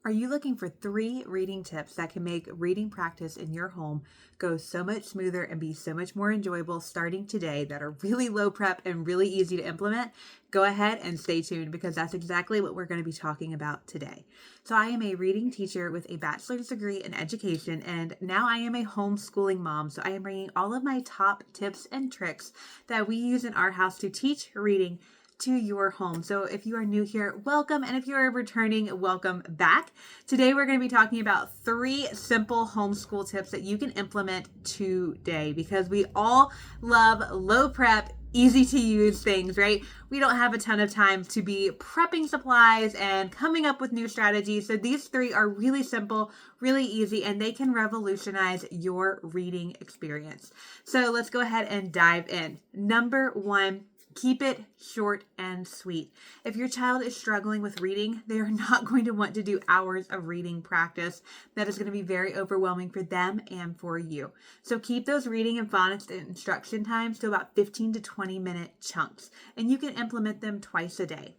Are you looking for 3 reading tips that can make reading practice in your home go so much smoother and be so much more enjoyable starting today that are really low prep and really easy to implement? Go ahead and stay tuned because that's exactly what we're going to be talking about today. So I am a reading teacher with a bachelor's degree in education, and now I am a homeschooling mom. So I am bringing all of my top tips and tricks that we use in our house to teach reading to your home. So if you are new here, welcome. And if you are returning, welcome back. Today, we're going to be talking about 3 simple homeschool tips that you can implement today because we all love low prep, easy to use things, right? We don't have a ton of time to be prepping supplies and coming up with new strategies. So these 3 are really simple, really easy, and they can revolutionize your reading experience. So let's go ahead and dive in. Number 1, keep it short and sweet. If your child is struggling with reading, they are not going to want to do hours of reading practice. That is going to be very overwhelming for them and for you. So keep those reading and phonics instruction times to about 15 to 20-minute chunks, and you can implement them twice a day.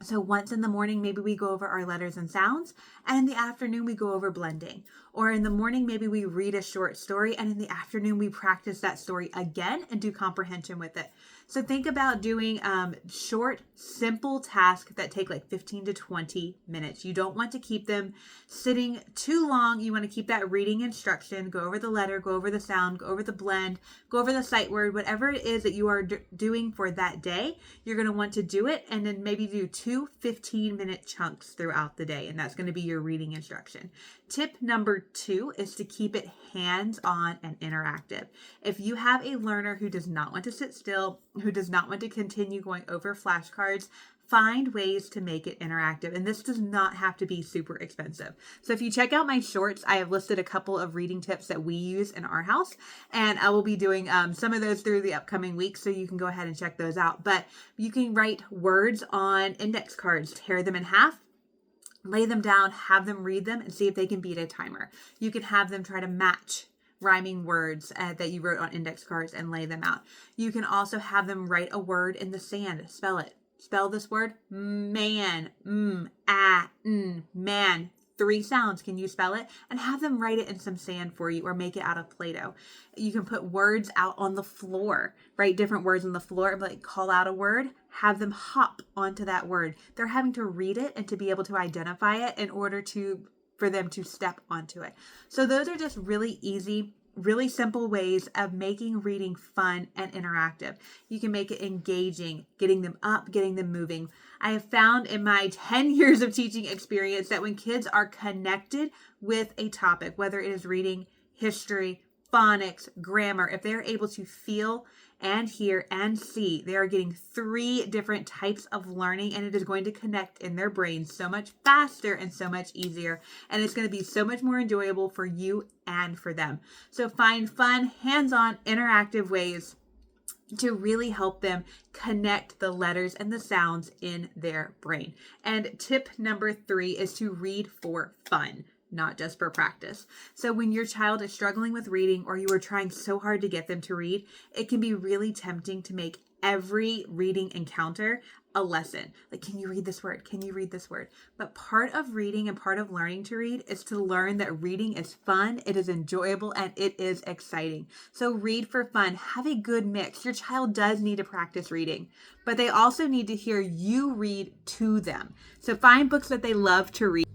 So once in the morning, maybe we go over our letters and sounds, and in the afternoon, we go over blending. Or in the morning, maybe we read a short story, and in the afternoon, we practice that story again and do comprehension with it. So think about doing short, simple tasks that take like 15 to 20 minutes. You don't want to keep them sitting too long. You want to keep that reading instruction, go over the letter, go over the sound, go over the blend, go over the sight word, whatever it is that you are doing for that day, you're going to want to do it and then maybe do 2 15-minute chunks throughout the day. And that's going to be your reading instruction. Tip number 2 is to keep it hands-on and interactive. If you have a learner who does not want to sit still, who does not want to continue going over flashcards, find ways to make it interactive. And this does not have to be super expensive. So if you check out my shorts, I have listed a couple of reading tips that we use in our house. And I will be doing some of those through the upcoming weeks. So you can go ahead and check those out. But you can write words on index cards, tear them in half, lay them down, have them read them, and see if they can beat a timer. You can have them try to match rhyming words that you wrote on index cards and lay them out. You can also have them write a word in the sand. Spell it. Spell this word. Man. Man. 3 sounds. Can you spell it? And have them write it in some sand for you or make it out of Play-Doh. You can put words out on the floor. Write different words on the floor. Like call out a word. Have them hop onto that word. They're having to read it and to be able to identify it in order for them to step onto it. So those are just really easy, really simple ways of making reading fun and interactive. You can make it engaging, getting them up, getting them moving. I have found in my 10 years of teaching experience that when kids are connected with a topic, whether it is reading, history, phonics, grammar, if they're able to feel and hear and see, they are getting 3 different types of learning, and it is going to connect in their brains so much faster and so much easier. And it's going to be so much more enjoyable for you and for them. So find fun, hands-on, interactive ways to really help them connect the letters and the sounds in their brain. And tip number 3 is to read for fun, not just for practice. So when your child is struggling with reading or you are trying so hard to get them to read, it can be really tempting to make every reading encounter a lesson. Like, can you read this word? Can you read this word? But part of reading and part of learning to read is to learn that reading is fun, it is enjoyable, and it is exciting. So read for fun. Have a good mix. Your child does need to practice reading, but they also need to hear you read to them. So find books that they love to read.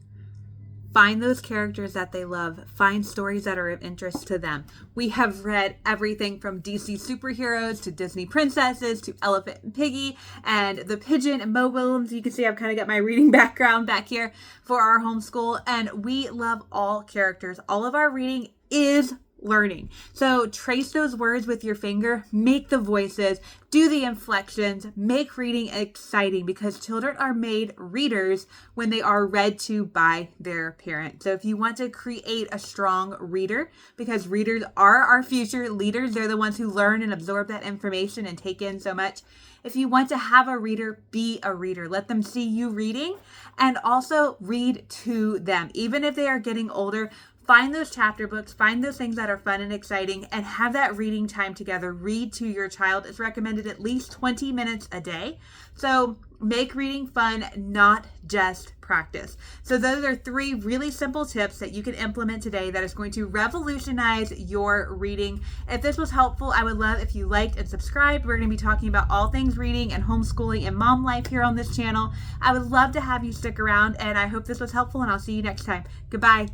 Find those characters that they love. Find stories that are of interest to them. We have read everything from DC superheroes to Disney princesses to Elephant and Piggy and The Pigeon and Mo Willems. You can see I've kind of got my reading background back here for our homeschool. And we love all characters. All of our reading is learning. So trace those words with your finger, make the voices, do the inflections, make reading exciting because children are made readers when they are read to by their parent. So if you want to create a strong reader, because readers are our future leaders, they're the ones who learn and absorb that information and take in so much. If you want to have a reader, be a reader. Let them see you reading and also read to them. Even if they are getting older, find those chapter books, find those things that are fun and exciting, and have that reading time together. Read to your child. It's recommended at least 20 minutes a day. So Make reading fun, not just practice. So those are 3 really simple tips that you can implement today that is going to revolutionize your reading. If this was helpful, I would love if you liked and subscribed. We're going to be talking about all things reading and homeschooling and mom life here on this channel. I would love to have you stick around, and I hope this was helpful, and I'll see you next time. Goodbye.